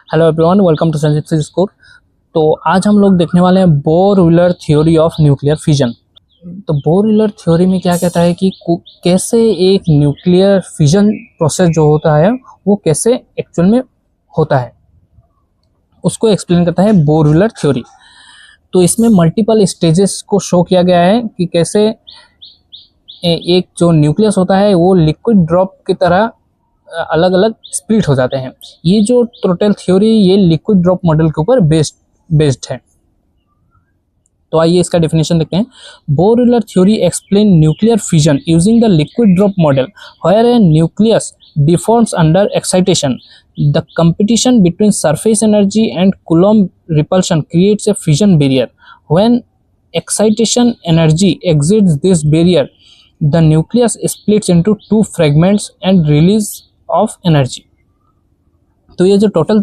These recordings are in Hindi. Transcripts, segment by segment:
Hello everyone, welcome to Sanjeev physics course. तो आज हम लोग देखने वाले हैं Bohr Wheeler theory of nuclear fission. तो बोर-व्हीलर थ्योरी में क्या कहता है कि कैसे एक न्यूक्लियर फिजन प्रोसेस जो होता है वो कैसे एक्चुअल में होता है, उसको एक्सप्लेन करता है बोर-व्हीलर थ्योरी। तो इसमें मल्टीपल स्टेजेस को शो किया गया है कि कैसे एक जो न्यूक्लियस होता है वो लिक्विड ड्रॉप की तरह अलग अलग स्प्लिट हो जाते हैं। ये जो टोटल थ्योरी ये लिक्विड ड्रॉप मॉडल के ऊपर बेस्ड है। तो आइए इसका डेफिनेशन देखते हैं। Bohr Wheeler theory explain nuclear fission using the liquid drop model where A nucleus deforms under excitation. The competition between surface energy and coulomb repulsion creates a fission barrier. When excitation energy exceeds this barrier, the nucleus splits into two fragments and release of energy। तो ये जो टोटल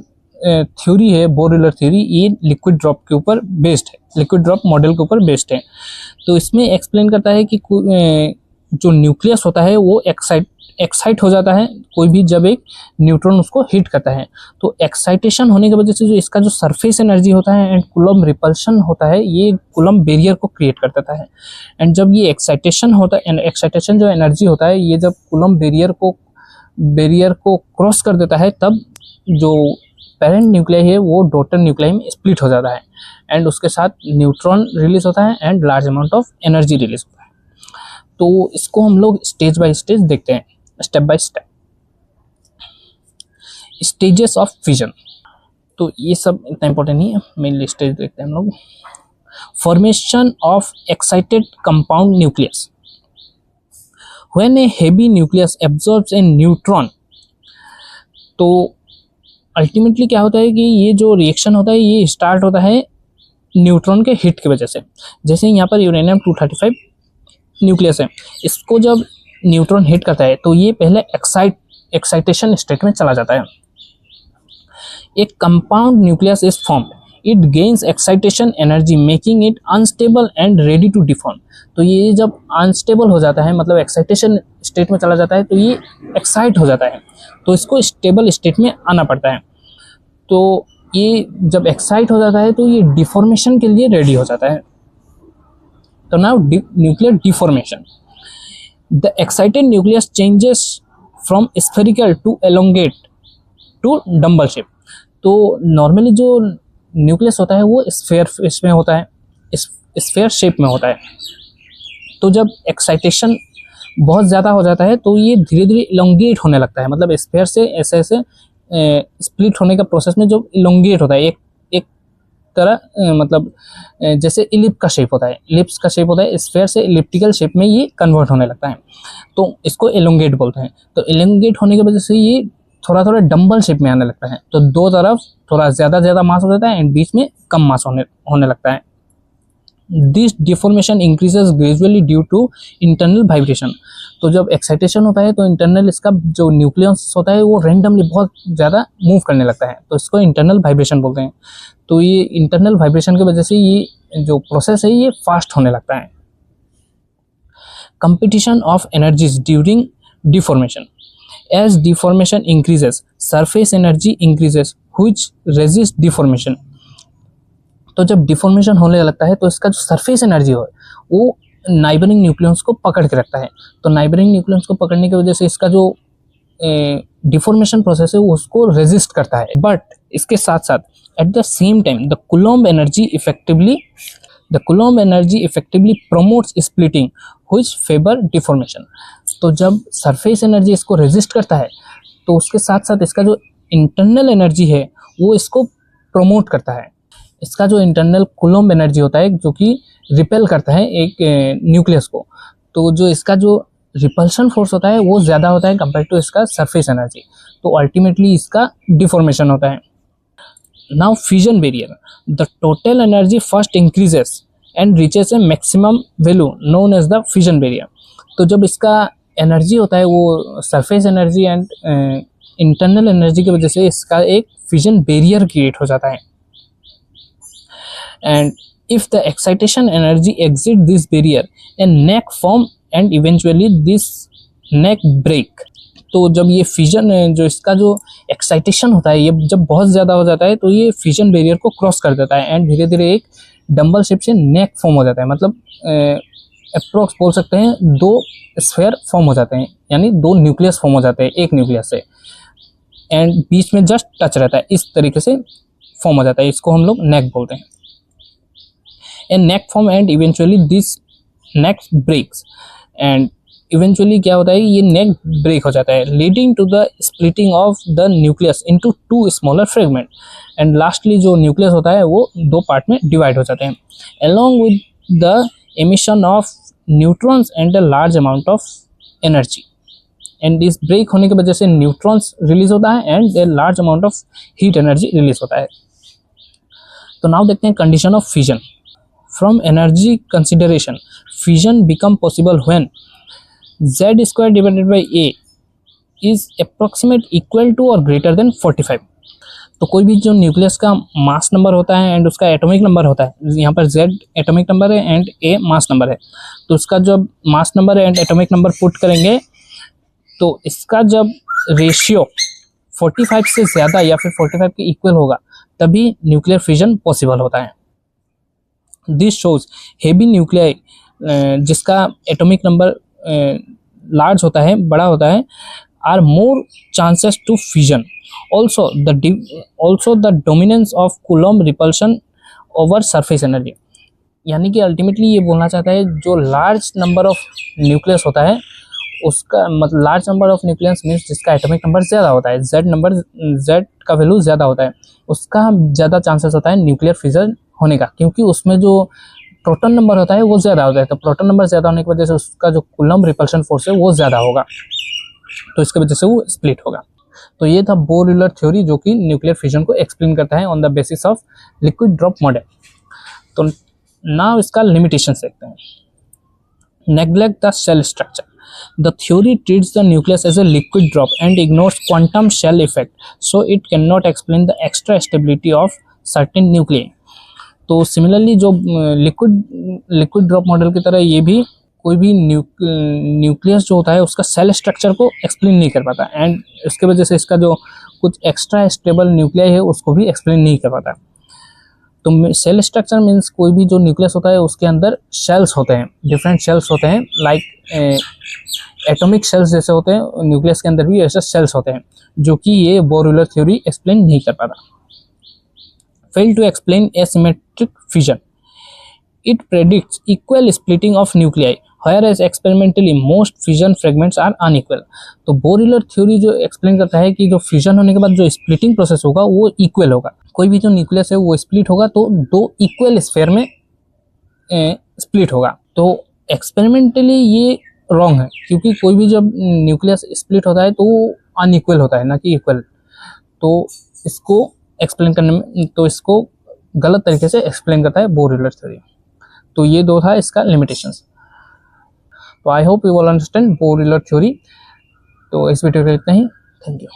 थ्योरी है बोर-व्हीलर थ्योरी, ये लिक्विड ड्रॉप के ऊपर बेस्ड है, लिक्विड ड्रॉप मॉडल के ऊपर बेस्ड है। तो इसमें एक्सप्लेन करता है कि जो न्यूक्लियस होता है वो एक्साइट हो जाता है कोई भी जब एक न्यूट्रॉन उसको हिट करता है। तो एक्साइटेशन होने की वजह से जो इसका जो सरफेस एनर्जी होता है एंड कूलॉम्ब रिपल्शन होता है, ये कूलॉम्ब बैरियर को क्रिएट कर देता है। एंड जब ये एक्साइटेशन होता है, एक्साइटेशन जो एनर्जी होता है, ये जब कूलॉम्ब बैरियर को क्रॉस कर देता है, तब जो पेरेंट न्यूक्लियाई है वो डॉटर न्यूक्लियाई में स्प्लिट हो जाता है एंड उसके साथ न्यूट्रॉन रिलीज होता है and large amount of energy release होता है। तो इसको हम लोग स्टेज बाय स्टेज देखते हैं, step by step. Stages of fission, तो ये सब इतना इंपॉर्टेंट नहीं है, मेनली स्टेज देखते हैं हम लोग। Formation of excited compound nucleus. When A heavy nucleus absorbs A neutron, तो अल्टीमेटली क्या होता है कि ये जो रिएक्शन होता है ये स्टार्ट होता है न्यूट्रॉन के हिट की वजह से। जैसे यहाँ पर यूरेनियम 235 न्यूक्लियस है, इसको जब न्यूट्रॉन हिट करता है तो ये पहले एक्साइटेशन स्टेट में चला जाता है। एक compound nucleus is formed, it gains excitation energy making it unstable and ready to deform. तो ये जब अनस्टेबल हो जाता है, मतलब एक्साइटेशन स्टेट में चला जाता है, तो ये एक्साइट हो जाता है, तो इसको स्टेबल स्टेट में आना पड़ता है। तो ये जब एक्साइट हो जाता है तो ये डिफॉर्मेशन के लिए रेडी हो जाता है। तो now nuclear deformation. The excited nucleus changes from spherical to elongate to dumbbell shape। तो नॉर्मली जो न्यूक्लियस होता है वो स्फेयर इसमें होता है, स्फेयर शेप में होता है। तो जब एक्साइटेशन बहुत ज़्यादा हो जाता है तो ये धीरे धीरे इलोंगेट होने लगता है, मतलब स्फेयर से ऐसे ऐसे स्प्लिट होने का प्रोसेस में जो इलोंगेट होता है, एक तरह मतलब जैसे इलिप का शेप होता है, इलिप्स का शेप होता है, स्फेयर से इलिप्टिकल शेप में ये कन्वर्ट होने लगता है, तो इसको एलोंगेट बोलते हैं। तो एलोंगेट होने की वजह से ये थोड़ा थोड़ा डंबल शेप में आने लगता है। तो दो तरफ थोड़ा ज़्यादा मास हो जाता है एंड बीच में कम मास होने लगता है। This deformation increases gradually due to internal vibration. तो जब एक्साइटेशन होता है तो इंटरनल इसका जो न्यूक्लियस होता है वो रैंडमली बहुत ज़्यादा मूव करने लगता है, तो इसको इंटरनल वाइब्रेशन बोलते हैं। तो ये इंटरनल वाइब्रेशन की वजह से ये जो प्रोसेस है ये फास्ट होने लगता है। Competition of energies during deformation. As deformation increases surface energy increases which resist deformation. तो जब डिफॉर्मेशन होने लगता है तो इसका जो सरफेस एनर्जी है वो नाइबरिंग न्यूक्लियस को पकड़ के रखता है। तो नाइबरिंग न्यूक्लियस को पकड़ने की वजह से इसका जो डिफॉर्मेशन प्रोसेस है वो उसको रेजिस्ट करता है। बट इसके साथ साथ at the same time the coulomb energy effectively promotes splitting which favour deformation. तो जब सरफेस एनर्जी इसको रेजिस्ट करता है तो उसके साथ साथ इसका जो इंटरनल एनर्जी है वो इसको प्रमोट करता है। इसका जो इंटरनल कूलॉम्ब एनर्जी होता है जो कि रिपेल करता है एक न्यूक्लियस को, तो जो इसका जो रिपल्शन फोर्स होता है वो ज़्यादा होता है कंपेयर टू इसका सरफेस एनर्जी, तो अल्टीमेटली इसका डिफॉर्मेशन होता है। Now fission barrier. The total energy first increases and reaches a maximum value known as the fission barrier. तो जब इसका एनर्जी होता है वो surface energy and internal energy की वजह से इसका एक फिजन बैरियर क्रिएट हो जाता है। And if the excitation energy exceeds this barrier, a neck form and eventually this neck break। तो जब ये फिजन जो इसका जो एक्साइटेशन होता है ये जब बहुत ज़्यादा हो जाता है तो ये फिजन बैरियर को क्रॉस कर देता है एंड धीरे धीरे एक डंबल शेप से नेक फॉर्म हो जाता है। मतलब अप्रोक्स बोल सकते हैं 2 स्फेयर फॉर्म हो जाते हैं, यानी 2 न्यूक्लियस फॉर्म हो जाते हैं एक न्यूक्लियस से, एंड बीच में जस्ट टच रहता है, इस तरीके से फॉर्म हो जाता है। इसको हम लोग नेक बोलते हैं। A neck form and eventually this neck breaks, and eventually क्या होता है, ये नेक ब्रेक हो जाता है, leading to the splitting of the nucleus into 2 smaller fragment, and lastly जो न्यूक्लियस होता है वो 2 पार्ट में डिवाइड हो जाते हैं, along with the emission of neutrons and a large amount of energy. And इस ब्रेक होने की वजह से न्यूट्रॉन्स रिलीज होता है and a large amount of heat energy release होता है। तो नाउ देखते हैं condition of fission. From energy consideration fission become possible when z square divided by a is approximate equal to और ग्रेटर देन 45। तो कोई भी जो न्यूक्लियस का मास नंबर होता है एंड उसका एटॉमिक नंबर होता है, यहाँ पर z एटॉमिक नंबर है एंड a मास नंबर है, तो उसका जब mass number and atomic number put करेंगे तो इसका जब रेशियो 45 से ज़्यादा या फिर 45 के इक्वल होगा तभी न्यूक्लियर फिजन पॉसिबल होता है। दिस शोज हेवी न्यूक्लियाई जिसका एटॉमिक नंबर लार्ज होता है, बड़ा होता है, are more chances to fission. Also the dominance of Coulomb repulsion over surface energy. यानी कि अल्टीमेटली ये बोलना चाहता है जो लार्ज नंबर ऑफ न्यूक्लियस होता है उसका मतलब large number of nucleus means जिसका एटॉमिक नंबर ज़्यादा होता है, z का वैल्यू ज़्यादा होता है, उसका ज़्यादा चांसेस होता है न्यूक्लियर फिजन होने का, क्योंकि उसमें जो प्रोटॉन नंबर होता है वो ज़्यादा होता है। तो प्रोटॉन नंबर ज़्यादा होने की वजह से उसका जो कूलम्ब रिपल्शन फोर्स है वो ज़्यादा होगा, तो इसकी वजह से वो स्प्लिट होगा। तो ये था बोर-यूलर थ्योरी जो कि न्यूक्लियर फिजन को एक्सप्लेन करता है on the basis of liquid drop model. तो नाउ इसका लिमिटेशन देखते हैं। Neglect the shell structure. The theory treats the nucleus as a liquid drop and ignores quantum shell effect, so it cannot explain the extra stability of certain nuclei. तो सिमिलरली जो लिक्विड ड्रॉप मॉडल की तरह ये भी कोई भी न्यूक्लियस जो होता है उसका सेल स्ट्रक्चर को एक्सप्लेन नहीं कर पाता, एंड इसके वजह से इसका जो कुछ एक्स्ट्रा स्टेबल न्यूक्लियाई है उसको भी एक्सप्लेन नहीं कर पाता। तो सेल स्ट्रक्चर मीन्स कोई भी जो न्यूक्लियस होता है उसके अंदर शेल्स होते हैं, डिफरेंट शेल्स होते हैं, लाइक एटॉमिक शेल्स जैसे होते हैं, न्यूक्लियस के अंदर भी ऐसे शेल्स होते हैं, जो कि ये बोर-यूलर थ्योरी एक्सप्लेन नहीं कर पाता। Fail to explain asymmetric fission. It predicts equal splitting of nuclei whereas experimentally most fission fragments are unequal। तो बोर-यूलर थ्योरी जो एक्सप्लेन करता है कि जो फ्यूजन होने के बाद जो स्प्लिटिंग प्रोसेस होगा वो इक्वल होगा, कोई भी जो न्यूक्लियस है वो स्प्लिट होगा तो 2 इक्वल स्फेयर में स्प्लिट होगा। तो एक्सपेरिमेंटली ये रॉन्ग है, क्योंकि कोई भी जब न्यूक्लियस स्प्लिट होता है तो अनइक्वल होता है, ना कि इक्वल। तो इसको एक्सप्लेन करने में तो इसको गलत तरीके से एक्सप्लेन करता है बोर-यूलर थ्योरी। तो ये 2 था इसका लिमिटेशंस। तो I hope you all understand bore-Euler theory. तो इस वीडियो के लिए इतना ही, थैंक यू।